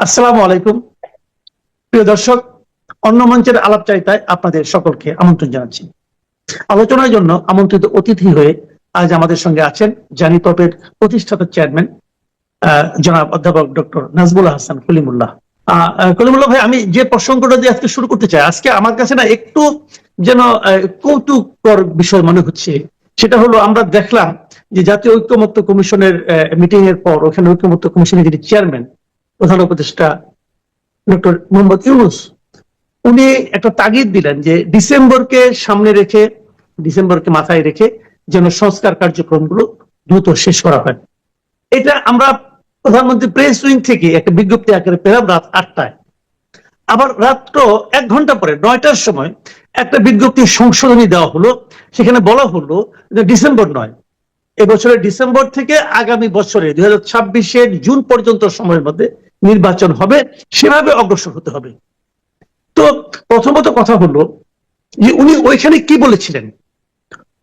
আসসালামু আলাইকুম প্রিয় দর্শক, অন্য মঞ্চের আলাপচারিতায় আপনাদের সকলকে আমন্ত্রণ জানাচ্ছি। আলোচনার জন্য আমন্ত্রিত অতিথি হয়ে আজ আমাদের সঙ্গে আছেন জানিপপের প্রতিষ্ঠাতা চেয়ারম্যান জনাব অধ্যাপক ডক্টর নাজমুল হাসান কলিমুল্লাহ। কলিমুল্লাহ ভাই, আমি যে প্রসঙ্গটা দিয়ে আজকে শুরু করতে চাই, আজকে আমার কাছে না একটু যেন কৌতুককর বিষয় মনে হচ্ছে। সেটা হলো, আমরা দেখলাম যে জাতীয় ঐক্যমত্য কমিশনের মিটিং এর পর ওখানে ঐক্যমত্য কমিশনের যিনি চেয়ারম্যান, প্রধান উপদেষ্টা ডক্টর মোহাম্মদ ইউনূস, উনি একটা তাগিদ দিলেন যে ডিসেম্বরকে মাথায় রেখে যেন সংস্কার কার্যক্রমগুলো দ্রুত শেষ করা হয়। এটা আমরা প্রধানমন্ত্রী প্রেস উইং থেকে একটা বিজ্ঞপ্তি আকারে পেলাম রাত 8টায়। আবার রাত্র 1 ঘন্টা পরে 9টার সময় একটা বিজ্ঞপ্তি সংশোধনী দেওয়া হলো। সেখানে বলা হলো যে ডিসেম্বর নয়, এবছরের ডিসেম্বর থেকে আগামী বছরে 2026-এর জুন পর্যন্ত সময়ের মধ্যে নির্বাচন হবে, সেভাবে অগ্রসর হতে হবে। তো প্রথমত কথা হলো যে উনি ওইখানে কি বলেছিলেন,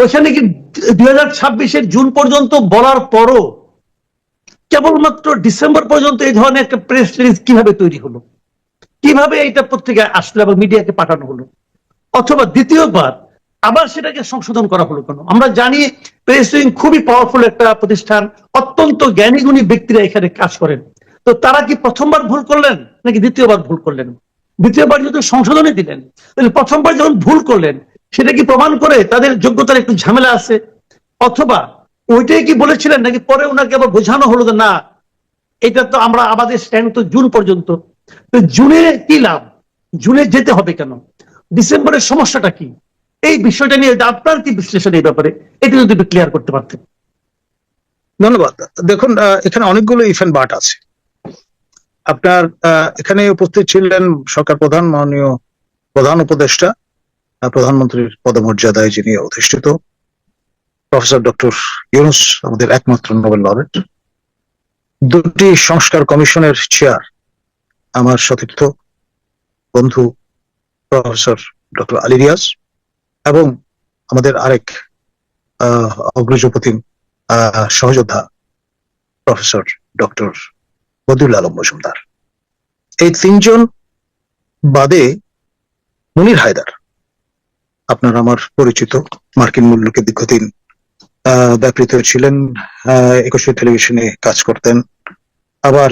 ওইখানে কি 2026-এর জুন পর্যন্ত বলার পরও কেবলমাত্র ডিসেম্বর পর্যন্ত এই ধরনের একটা প্রেস রিলিজ কিভাবে তৈরি হলো, কিভাবে এটা পত্রিকায় আসলো এবং মিডিয়াকে পাঠানো হলো? অথবা দ্বিতীয়বার আবার সেটাকে সংশোধন করা হলো কেন? আমরা জানি প্রেস উইং খুবই পাওয়ারফুল একটা প্রতিষ্ঠান, অত্যন্ত জ্ঞানী গুণী ব্যক্তিরা এখানে কাজ করেন। তো তারা কি প্রথমবার ভুল করলেন নাকি দ্বিতীয়বার ভুল করলেন? দ্বিতীয়বার যদি সংশোধনী দিলেন, তাহলে প্রথমবার যখন ভুল করলেন সেটা কি প্রমাণ করে তাদের যোগ্যতার একটু ঝামেলা আছে? অথবা ওইটাই কি বলেছিলেন, নাকি পরে ওনাকে আবার বোঝানো হলো যে না, এটা তো আমরা আমাদের স্ট্যান্ড তো জুন পর্যন্ত। তো জুনে কি লাভ, জুনে যেতে হবে কেন, ডিসেম্বরের সমস্যাটা কি? এই বিষয়টা নিয়ে আপনার কি বিশ্লেষণ এই ব্যাপারে, এটা যদি ক্লিয়ার করতে পারতেন। ধন্যবাদ। দেখুন, এখানে অনেকগুলো ইফেন্ট বাট আছে। আপনার এখানে উপস্থিত ছিলেন সরকার প্রধান, মাননীয় প্রধান উপদেষ্টা, প্রধানমন্ত্রীর পদমর্যাদায় যিনি অধিষ্ঠিত প্রফেসর ডক্টর ইউনূস, আমাদের একমাত্র নোবেল লরেট, দুটি সংস্কার কমিশনের চেয়ার আমার সতীর্থ বন্ধু প্রফেসর ডক্টর আলী রিয়াজ, এবং আমাদের আরেক অগ্রজপতি সহযোদ্ধা প্রফেসর ডক্টর বদিউল আলম মজুমদার। এই তিনজন বাদে মুনির হায়দার, আপনার আমার পরিচিত, মার্কিন মূল্যকে দীর্ঘদিন ব্যাপৃত ছিলেন, 21 টেলিভিশনে কাজ করতেন। আবার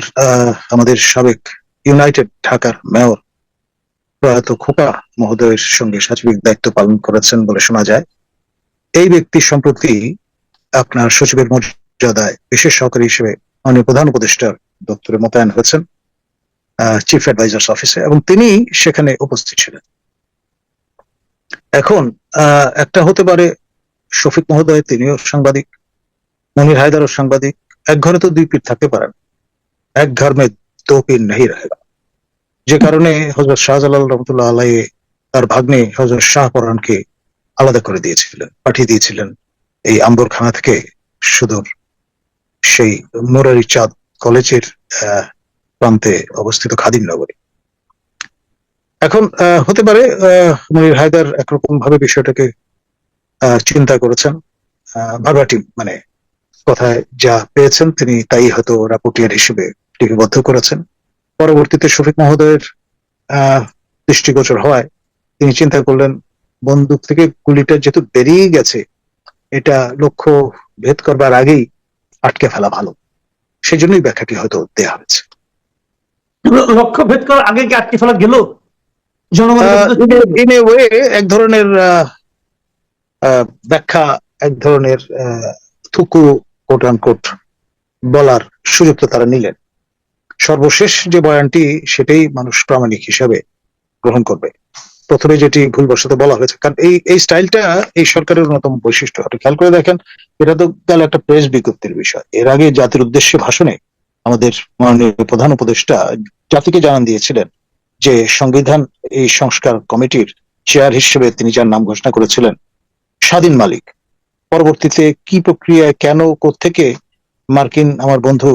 আমাদের সাবেক ইউনাইটেড ঢাকার মেয়র প্রয়াত খোকা মহোদয়ের সঙ্গে সার্বিক দায়িত্ব পালন করেছেন বলে শোনা যায়। এই ব্যক্তি সম্প্রতি আপনার সচিবের মর্যাদায় বিশেষ সহকারী হিসেবে মাননীয় প্রধান উপদেষ্টার দপ্তরে মোতায়েন হয়েছেন, চিফ অ্যাডভাইজার্স অফিসে, এবং তিনি সেখানে উপস্থিত ছিলেন। এখন একটা হতে পারে শফিক মহোদয়, তিনিও সাংবাদিক, মুনির হায়দারও সাংবাদিক। এক ঘরে তো দুই পীর থাকতে পারেন, এক ঘর মে দো পীর নেই রহেগা। যে কারণে হযরত শাহজালাল রহমতুল্লাহ আলাইহি তার ভাগ্নে হযরত শাহপরানকে আলাদা করে দিয়েছিলেন, পাঠিয়ে দিয়েছিলেন এই আম্বরখানা থেকে সুদূর সেই মুরারি চাঁদ কলেজের প্রান্তে অবস্থিত খাদিম নগরী। এখন হতে পারে মুনির হায়দার একরকম ভাবে বিষয়টাকে চিন্তা করেছেন, ভাগাটি মানে কথায় যা পেয়েছেন তিনি তাই হয়তো রাপোর্টিয়ার হিসেবে লিপিবদ্ধ করেছেন। পরবর্তীতে শফিক মহোদয়ের দৃষ্টিগোচর হওয়ায় তিনি চিন্তা করলেন, বন্দুক থেকে গুলিটা যেহেতু বেরিয়ে গেছে, এটা লক্ষ্য ভেদ করবার আগেই আটকে ফেলা ভালো, সেই জন্যই ব্যাখ্যাটি হয়তো দেয়া হয়েছে। লক্ষ্য ভেদ করার আগে কি আটকে ফেলা গেল? এক ধরনের ব্যাখ্যা, এক ধরনের থুকু কোট আনকোট বলার সুযোগ তো তারা নিলেন। সর্বশেষ যে বয়ানটি সেটাই মানুষ প্রামাণিক হিসাবে গ্রহণ করবে। প্রথমে যেটি ভুলবশত বলা হয়েছে, কারণ এই স্টাইলটা এই সরকারের অন্যতম বৈশিষ্ট্য। খেয়াল করে দেখেন, এটা তো গেল একটা প্রেস বিজ্ঞপ্তির বিষয়। এর আগে জাতির উদ্দেশ্যে ভাষণে আমাদের মাননীয় প্রধান উপদেষ্টা জাতিকে জানান দিয়েছিলেন যে সংবিধান এই সংস্কার কমিটির চেয়ার হিসেবে তিনি যার নাম ঘোষণা করেছিলেন স্বাধীন মালিক। পরবর্তীতে কি প্রক্রিয়ায়, কেন, কোত্থেকে মার্কিন আমার বন্ধু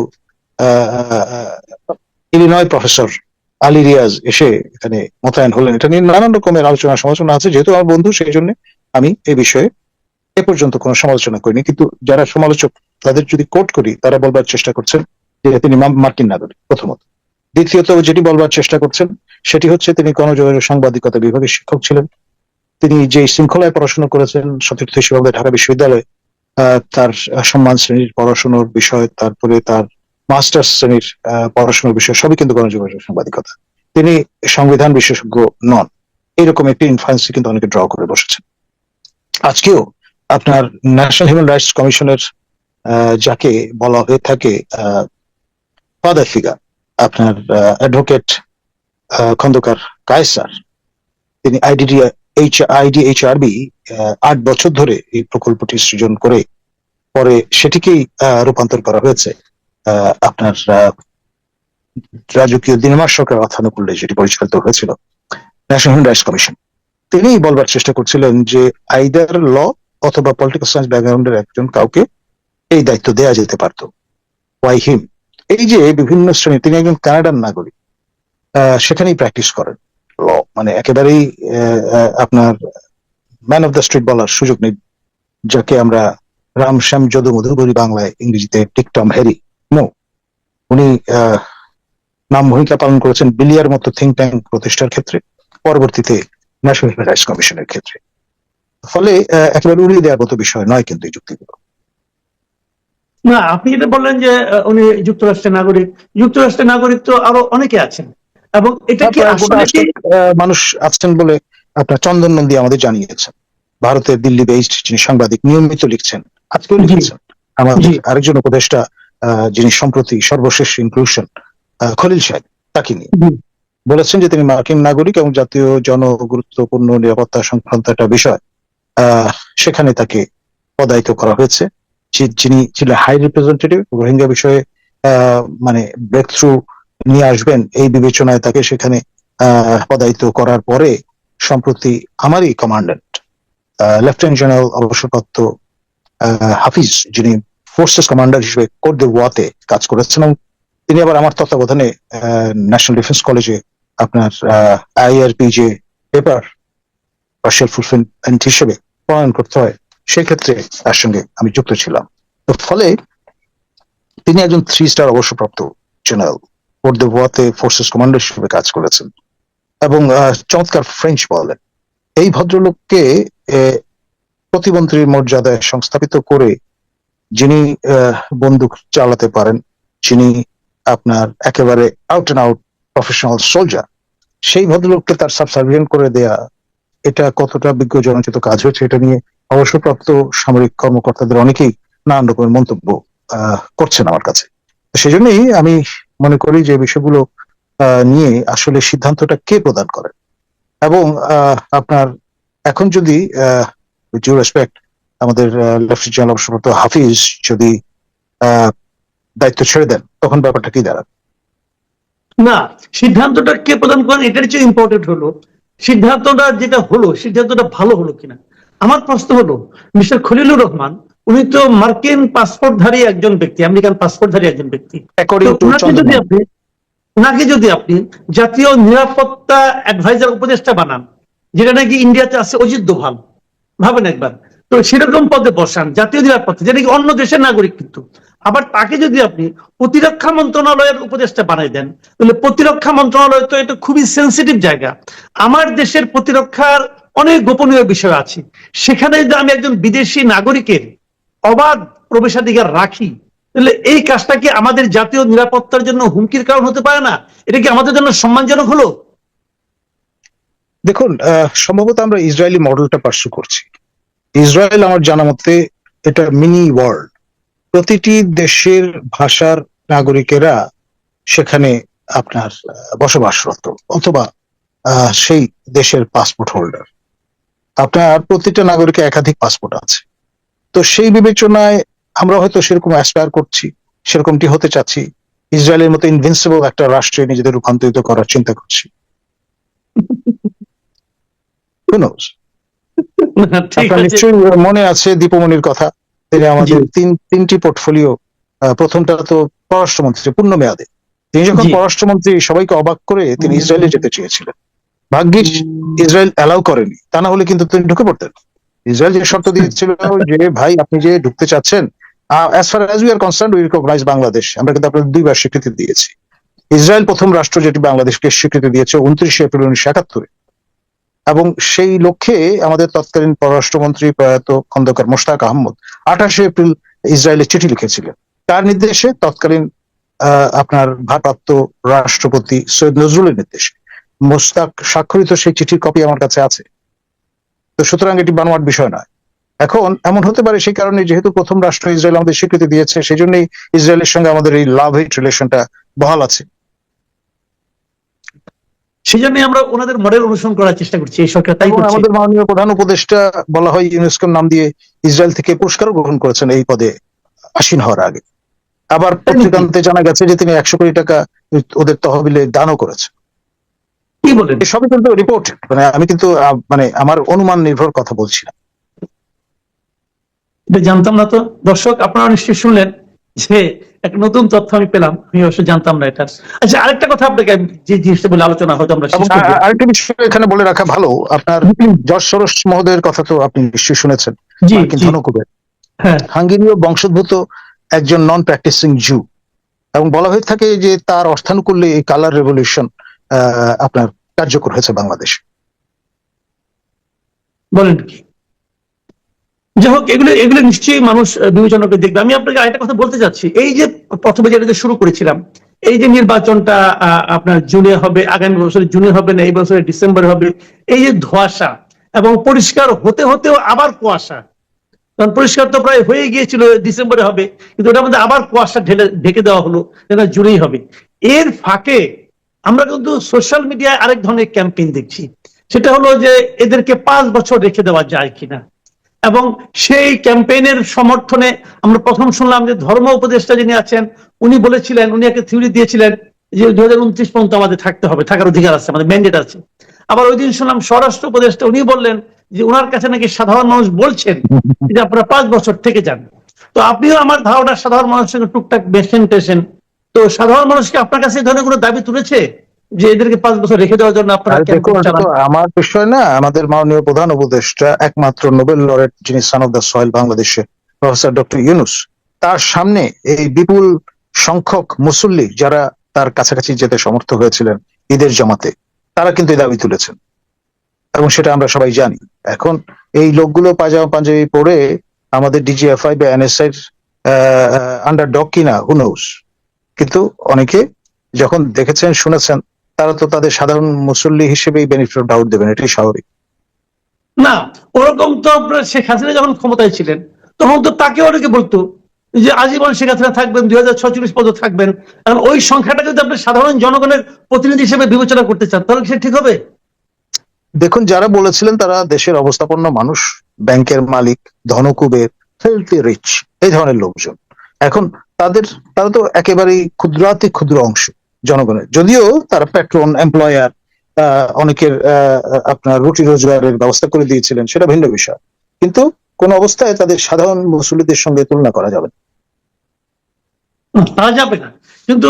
ইলিনয় প্রফেসর আলী রিয়াজ এসে এখানে মোতায়েন হলেন, এটা নিয়ে নানান রকমের আলোচনা সমালোচনা আছে। যেহেতু আমার বন্ধু, সেই জন্য আমি এই বিষয়ে এ পর্যন্ত কোনো সমালোচনা করিনি। কিন্তু যারা সমালোচক তাদের যদি কোট করি, তারা বলবার চেষ্টা করছেন যে তিনি মার্কিন নাগরিক। প্রথমত, দ্বিতীয়ত যেটি বলবার চেষ্টা করছেন সেটি হচ্ছে তিনি গণযোগাযোগ সাংবাদিকতা বিভাগের শিক্ষক ছিলেন। তিনি যে শৃঙ্খলায় পড়াশোনা করেছেন সতীর্থ শিববাগের ঢাকা বিশ্ববিদ্যালয়ে, তার সম্মান শ্রেণীর পড়াশোনার বিষয়, তারপরে তার মাস্টার্স শ্রেণীর পড়াশোনার বিষয় সবই কিন্তু গণযোগাযোগ সাংবাদিকতা। তিনি সংবিধান বিশেষজ্ঞ নন, এরকম একটি ইনফ্লুয়েন্স কিন্তু অনেকে ড্র করে বসেছেন। আজকেও আপনার ন্যাশনাল হিউম্যান রাইটস কমিশনের যাকে বলা হয়ে থাকে ফাদার ফিগার, আপনার অ্যাডভোকেট খন্দকার কায়সার, তিনি আইডিএইচআরবি 8 বছর ধরে এই প্রকল্পটি সৃজন করে পরে সেটিকেই রূপান্তর করা হয়েছে আপনার রাজকীয় দিনমাস সরকার অর্থানুকূল্যে যেটি পরিচালিত হয়েছিল ন্যাশনাল হিউম্যান রাইটস কমিশন। তিনি বলবার চেষ্টা করছিলেন যে আইদার ল অথবা পলিটিক্যাল সায়েন্স ব্যাকগ্রাউন্ডের একজন কাউকে এই দায়িত্ব দেয়া যেতে পারত। ওয়াই হিম? এই যে বিভিন্ন শ্রেণী, তিনি একজন কানাডার নাগরিক, সেখানেই প্র্যাকটিস করেন ল, মানে একেবারেই আপনার ম্যান অফ দ্য স্ট্রিট বলার সুযোগ নেই, যাকে আমরা রাম শ্যাম যদু মধু বলি বাংলায়, ইংরেজিতে টিক টম হ্যারি। নো, উনি নাম ভূমিকা পালন করেছেন বিলিয়ার মতো থিঙ্ক ট্যাঙ্ক প্রতিষ্ঠার ক্ষেত্রে, পরবর্তীতে ন্যাশনাল হিউম্যান রাইটস কমিশনের ক্ষেত্রে। ফলে একেবারে উড়িয়ে দেওয়ার মতো বিষয় নয় কিন্তু এই যুক্তিগুলো। না, আপনি যেটা বললেন যে উনি যুক্তরাষ্ট্রের নাগরিক, যুক্তরাষ্ট্রের নাগরিক তো আরো অনেকে আছেন, এবং এটা কি আসলে কি মানুষ আছেন বলে আপনার চন্দন নন্দী আমাদের জানিয়েছেন, ভারতের দিল্লি বেসড যিনি সাংবাদিক, নিয়মিত লিখছেন, আজকেও লিখেছেন। আমাদের আরেকজন উপদেষ্টা যিনি সম্প্রতি সর্বশেষ ইনক্লুশন, খলিল সাহেব, তাকে নিয়ে বলেছেন যে তিনি মার্কিন নাগরিক এবং জাতীয় জনগুরুত্বপূর্ণ নিরাপত্তা সংক্রান্ত একটা বিষয় সেখানে তাকে পদায়িত করা হয়েছে। যিনি ছিলেন হাই রিপ্রেজেন্টেটিভ রোহিঙ্গা বিষয়ে মানে ব্রেক থ্রু নিয়ে আসবেন এই বিবেচনায় তাকে সেখানে পদায়িত করার পরে সম্প্রতি আমারই কমান্ড্যান্ট লেফটেন্যান্ট জেনারেল অবসরপ্রাপ্ত হাফিজ, যিনি ফোর্সেস কমান্ডার হিসেবে কোট দে ওয়াতে কাজ করেছেন, এবং তিনি আবার আমার তত্ত্বাবধানে ন্যাশনাল ডিফেন্স কলেজে আপনার আইআরপি যে পেপার পার্শিয়াল ফুলফিলমেন্ট হিসেবে প্রণয়ন করতে হয় সেই ক্ষেত্রে তার সঙ্গে আমি যুক্ত ছিলাম। তো ফলে তিনি একজন 3 স্টার অবসরপ্রাপ্ত জেনারেল, কোট দে ওয়াতে ফোর্সেস কমান্ডার হিসেবে কাজ করেছেন এবং চমৎকার ফ্রেঞ্চ বলেন। এই ভদ্রলোককে প্রতিমন্ত্রীর মর্যাদায় সংস্থাপিত করে, যিনি বন্দুক চালাতে পারেন, যিনি আপনার একেবারে out and out professional soldier, সেই ভদ্রলোককে তার সাবসার্ভিয়েন্ট করে দেয়া, এটা কতটা বিজ্ঞ জনচিত কাজ হয়েছে এটা নিয়ে অবসরপ্রাপ্ত সামরিক কর্মকর্তাদের অনেকেই নানান রকমের মন্তব্য করছেন আমার কাছে। সেই জন্যই আমি মনে করি যে বিষয়গুলো নিয়ে আসলে সিদ্ধান্তটা কে প্রদান করেন, এবং আপনার এখন যদি ডিউ রেসপেক্ট আমাদের লেফটেন্যান্ট জেনারেল অবসরপ্রাপ্ত হাফিজ যদি দায়িত্ব ছেড়ে দেন, তখন ব্যাপারটা কি দাঁড়াবে? না, সিদ্ধান্তটা কে প্রদান করেন এটার চেয়ে ইম্পর্টেন্ট হলো সিদ্ধান্তটা যেটা হলো সিদ্ধান্তটা ভালো হলো কিনা। আমার প্রশ্ন হলো, মিস্টার খলিলুর রহমান উনি তো মার্কিন পাসপোর্টধারী একজন ব্যক্তি, আমেরিকান পাসপোর্টধারী একজন ব্যক্তি। ওনাকে যদি আপনি জাতীয় নিরাপত্তা অ্যাডভাইজার উপদেষ্টা বানান, যেটা নাকি ইন্ডিয়াতে আছে অজিত দোভাল, ভাবেন একবার, তো সেরকম পদে বসান জাতীয় নিরাপত্তা, যেটা কি অন্য দেশের নাগরিক, কিন্তু আবার তাকে যদি আপনি প্রতিরক্ষা মন্ত্রণালয়ের উপদেষ্টা বানাই দেন, তাহলে প্রতিরক্ষা মন্ত্রণালয় তো এটা খুবই সেন্সিটিভ জায়গা। আমার দেশের প্রতিরক্ষার অনেক গোপনীয় বিষয় আছে, সেখানে যদি আমি একজন বিদেশি নাগরিকের অবাধ প্রবেশাধিকার রাখি, তাহলে এই কাজটা কি আমাদের জাতীয় নিরাপত্তার জন্য হুমকির কারণ হতে পারে না? এটা কি আমাদের জন্য সম্মানজনক হলো? দেখুন, সম্ভবত আমরা ইসরায়েলি মডেলটা পার্সু করছি। ইসরায়েল আমার জানা মতে এটা মিনি ওয়ার্ল্ড, প্রতিটি দেশের ভাষার নাগরিকেরা সেখানে আপনার বসবাসরত অথবা সেই দেশের পাসপোর্ট হোল্ডার। আপনার প্রতিটা নাগরিকের একাধিক পাসপোর্ট আছে, তো সেই বিবেচনায় আমরা হয়তো সেরকম অ্যাসপায়ার করছি, সেরকমটি হতে চাচ্ছি, ইসরায়েলের মতো ইনভিনসিবল একটা রাষ্ট্রে নিজেদের রূপান্তরিত করার চিন্তা করছি। আপনার নিশ্চয়ই মনে আছে দীপমণির কথা, তিনি আমাদের তিনটি পোর্টফোলিও, প্রথমটা তো পররাষ্ট্রমন্ত্রী পূর্ণ মেয়াদে, তিনি যখন পররাষ্ট্রমন্ত্রী সবাইকে অবাক করে তিনি ইসরায়েলে যেতে চেয়েছিলেন, ভাগ্যিস ইসরায়েল অ্যালাউ করেনি, তা না হলে কিন্তু তিনি ঢুকে পড়তেন। ইসরায়েল যে শর্ত দিয়েছিল যে ভাই আপনি যে ঢুকতে চাচ্ছেন, as far as we are concerned we recognize Bangladesh, আমরা কিন্তু আপনাদের 2বার স্বীকৃতি দিয়েছি, ইসরায়েল প্রথম রাষ্ট্র যেটি বাংলাদেশকে স্বীকৃতি দিয়েছে 29 এপ্রিল 1971, এবং সেই লক্ষ্যে আমাদের তৎকালীন পররাষ্ট্রমন্ত্রী প্রয়াত খন্দকার মোশতাক আহমদ 28 এপ্রিল ইসরায়েলে চিঠি লিখেছিলেন। তার নির্দেশে তৎকালীন আপনার ভারপ্রাপ্ত রাষ্ট্রপতি সৈয়দ নজরুলের নির্দেশে মোশতাক স্বাক্ষরিত সেই চিঠির কপি আমার কাছে আছে। তো সুতরাং এটি বানোয়াট বিষয় নয়। এখন এমন হতে পারে সেই কারণে, যেহেতু প্রথম রাষ্ট্র ইসরায়েল আমাদের স্বীকৃতি দিয়েছে, সেই জন্যই ইসরায়েলের সঙ্গে আমাদের এই লাভ হেট রিলেশনটা বহাল আছে। সেই জন্য আমরা ওনাদের মডেল অনুসরণ করার চেষ্টা করছি, এই সরকার তাই করছে। আমাদের মাননীয় প্রধান উপদেষ্টা বলা হয় ইউনেস্কোর নাম দিয়ে ইসরায়েল থেকে পুরস্কারও গ্রহণ করেছেন এই পদে আসীন হওয়ার আগে। আবার পত্রিকান্তে জানা গেছে যে তিনি 100 কোটি টাকা ওদের তহবিলে দানও করেছেন। কি বলেন? সবই কিন্তু রিপোর্টেড, মানে আমি কিন্তু মানে আমার অনুমান নির্ভর কথা বলছি না। এটা জানতাম না তো। দর্শক, আপনারা নিশ্চয়ই শুনলেন যে এক নতুন তথ্য আমি পেলাম, আমি অবশ্য জানতাম না এটা। আচ্ছা, আরেকটা কথা আপনাকে যে জিনিসটা বলে আলোচনা হয়তো আমরা শেষ করব। আরেকটা বিষয় এখানে বলে রাখা ভালো, আপনার জর্জ সরোস মহোদয়ের কথা তো আপনি নিশ্চয়ই শুনেছেন, মার্কিন ধনকুবের, হাঙ্গেরীয় বংশোদ্ভূত একজন নন প্র্যাকটিসিং জু, এবং বলা হয়ে থাকে যে তার অর্থানুকূল্যে এই কালার রেভলিউশন আপনার কার্যকর হয়েছে বাংলাদেশ। বলেন কি? যাই হোক, এগুলো নিশ্চয়ই মানুষ বিবেচনা করে দেখবে। আমি আপনাকে আরেকটা কথা বলতে চাচ্ছি, এই যে প্রথমে যেটা শুরু করেছিলাম, এই যে নির্বাচনটা আপনার জুনে হবে, আগামী বছরে জুনে হবে না, এই বছরে ডিসেম্বরে হবে, এই যে ধোঁয়াশা এবং পরিষ্কার হতে হতেও আবার কুয়াশা, কারণ পরিষ্কার তো প্রায় হয়ে গিয়েছিল ডিসেম্বরে হবে, কিন্তু ওটার মধ্যে আবার কুয়াশা ঢেকে দেওয়া হলো, যেটা জুনেই হবে। এর ফাঁকে আমরা কিন্তু সোশ্যাল মিডিয়ায় আরেক ধরনের ক্যাম্পেইন দেখছি, সেটা হলো যে এদেরকে 5 বছর রেখে দেওয়া যায় কিনা। এবং সেই ক্যাম্পেইনের সমর্থনে আমরা প্রথম শুনলাম যে ধর্ম উপদেষ্টা যিনি আছেন উনি বলেছিলেন, উনি একটা থিওরি দিয়েছিলেন যে 2029 পর্যন্ত আমাদের থাকতে হবে, থাকার অধিকার আছে, আমাদের ম্যান্ডেট আছে। আবার ওই দিন শুনলাম স্বরাষ্ট্র উপদেষ্টা উনি বললেন যে ওনার কাছে নাকি সাধারণ মানুষ বলছেন যে আপনারা 5 বছর থেকে যান। তো আপনিও আমার ধারণা সাধারণ মানুষের সঙ্গে টুকটাক বেসেন টেসেন, তো সাধারণ মানুষকে আপনার কাছে এই ধরনের কোনো দাবি তুলেছে যে এদেরকে 5 বছর রেখে দেওয়ার জন্য আপনারা? আমার বিষয় না, আমাদের মাননীয় প্রধান উপদেষ্টা, একমাত্র নোবেল লরেট যিনি সান অফ দ্য সয়েল বাংলাদেশে, প্রফেসর ডক্টর ইউনুস, তার সামনে এই বিপুল সংখ্যক মুসল্লি যারা তার কাছাকাছি যেতে সমর্থ হয়েছিলেন ঈদের জামাতে, তারা কিন্তু এই দাবি তুলেছেন, এবং সেটা আমরা সবাই জানি। এখন এই লোকগুলো পাজামা পাঞ্জাবি পরে আমাদের ডিজিএফআই বা এনএসআই আন্ডার ডগ কিনা হু নোস, কিন্তু অনেকে যখন দেখেছেন শুনেছেন, তারা তো তাদের সাধারণ মুসল্লি হিসেবেই বেনিফিট অফ ডাউট দেবেন, এটাই স্বাভাবিক। না, ওরকম তো আপনার শেখ হাসিনা যখন ক্ষমতায় ছিলেন তখন তো তাকে অনেকে বলতো যে আজীবন শেখ হাসিনা থাকবেন, 2046 পর্যন্ত থাকবেন। কারণ ওই সংখ্যাটা যদি আপনি সাধারণ জনগণের প্রতিনিধি হিসেবে বিবেচনা করতে চান, তাহলে সে ঠিক হবে? দেখুন, যারা বলেছিলেন তারা দেশের অবস্থাপন্ন মানুষ, ব্যাংকের মালিক, ধনকুবের, হেলথি রিচ, এই ধরনের লোকজন। এখন তারা তো একেবারেই ক্ষুদ্রাতি ক্ষুদ্র অংশ জনগণের, যদিও তারা প্যাট্রন, এমপ্লয়ার, অনেকের আপনার রুটি রোজগারের ব্যবস্থা করে দিয়েছিলেন, সেটা ভিন্ন বিষয়, কিন্তু কোন অবস্থায় তাদের সাধারণ মুসল্লিদের সঙ্গে তুলনা করা যাবে না। তারা যাবে না, কিন্তু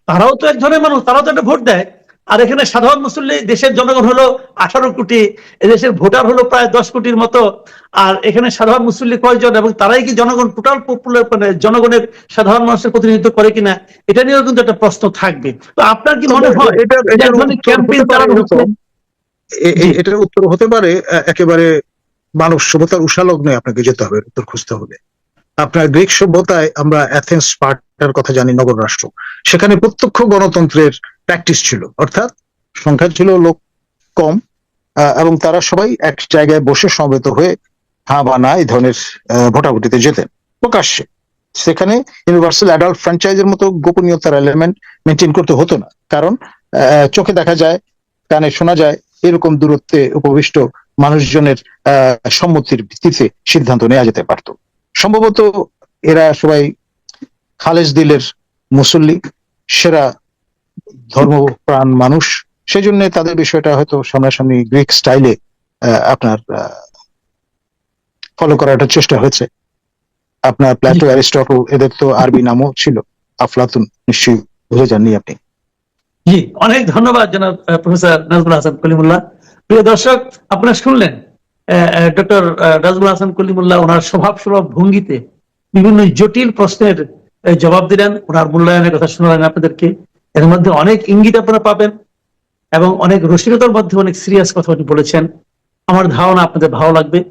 তারাও তো এক ধরনের মানুষ, তারাও তো একটা ভোট দেয়। আর এখানে সাধারণ মুসল্লি, দেশের জনগণ হলো 18 কোটি, এদেশের ভোটার হলো প্রায় 10 কোটির মতো, আর এখানে সাধারণ মুসল্লি কয়জন, এবং তারাই কি জনগণ টোটাল পপুলার মানে জনগণের সাধারণ মানুষের প্রতিনিধিত্ব করে কিনা, এটা নিয়েও কিন্তু একটা প্রশ্ন থাকবে। তো আপনার কি মনে হয় ক্যাম্পেইন চালানো হচ্ছে? এটার উত্তর হতে পারে একেবারে মানব সভ্যতার উষালগ্নে আপনাকে যেতে হবে উত্তর খুঁজতে হবে। আপনার গ্রিক সভ্যতায় আমরা অ্যাথেন্স, স্পার্টার কথা জানি, নগর রাষ্ট্র, সেখানে প্রত্যক্ষ গণতন্ত্রের প্র্যাকটিস ছিল, অর্থাৎ সংখ্যা ছিল লোক কম, এবং তারা সবাই এক জায়গায় বসে সমবেত হয়ে হ্যাঁ বা না এই ধরনের ভোটাভুটিতে যেতেন প্রকাশ্যে। সেখানে ইউনিভার্সাল অ্যাডাল্ট ফ্র্যাঞ্চাইজের মতো গোপনীয়তার এলিমেন্ট মেনটেন করতে হতো না, কারণ চোখে দেখা যায়, কানে শোনা যায়, এরকম দূরত্বে উপবিষ্ট মানুষজনের সম্মতির ভিত্তিতে সিদ্ধান্ত নেওয়া যেতে পারত। সম্ভবত এরা সবাই খালেজ দিলের মুসল্লি, সেরা ধর্মপ্রাণ মানুষ, সেই জন্য তাদের বিষয়টা হয়তো সামনাসামনি গ্রিক স্টাইলে আপনার ফলো করার একটা চেষ্টা হয়েছে। আপনার প্লাটো, অ্যারিস্টটল, এদের তো আরবি নামও ছিল, আফলাতুন, নিশ্চয়ই ভুলে যাননি আপনি। জি, অনেক ধন্যবাদ জনাব প্রফেসর নাজমুল হাসান কলিমুল্লাহ। প্রিয় দর্শক, আপনারা শুনলেন ডক্টর নাজমুল হাসান কলিমুল্লাহ ওনার স্বভাব সুলভ ভঙ্গিতে বিভিন্ন জটিল প্রশ্নের জবাব দিলেন, ওনার মূল্যায়নের কথা শোনালেন আপনাদেরকে। এর মধ্যে অনেক ইঙ্গিত আপনারা পাবেন এবং অনেক রসিকতার মধ্যে অনেক সিরিয়াস কথা উনি বলেছেন। আমার ধারণা আপনাদের ভালো লাগবে,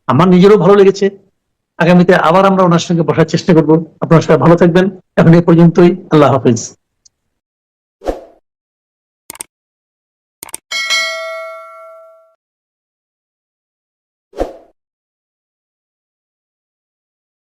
আমার নিজেরও ভালো লেগেছে। আগামীতে আবার আমরা ওনার সঙ্গে বসার চেষ্টা করব। আপনারা সবাই ভালো থাকবেন। এখন এই পর্যন্তই। আল্লাহ হাফিজ।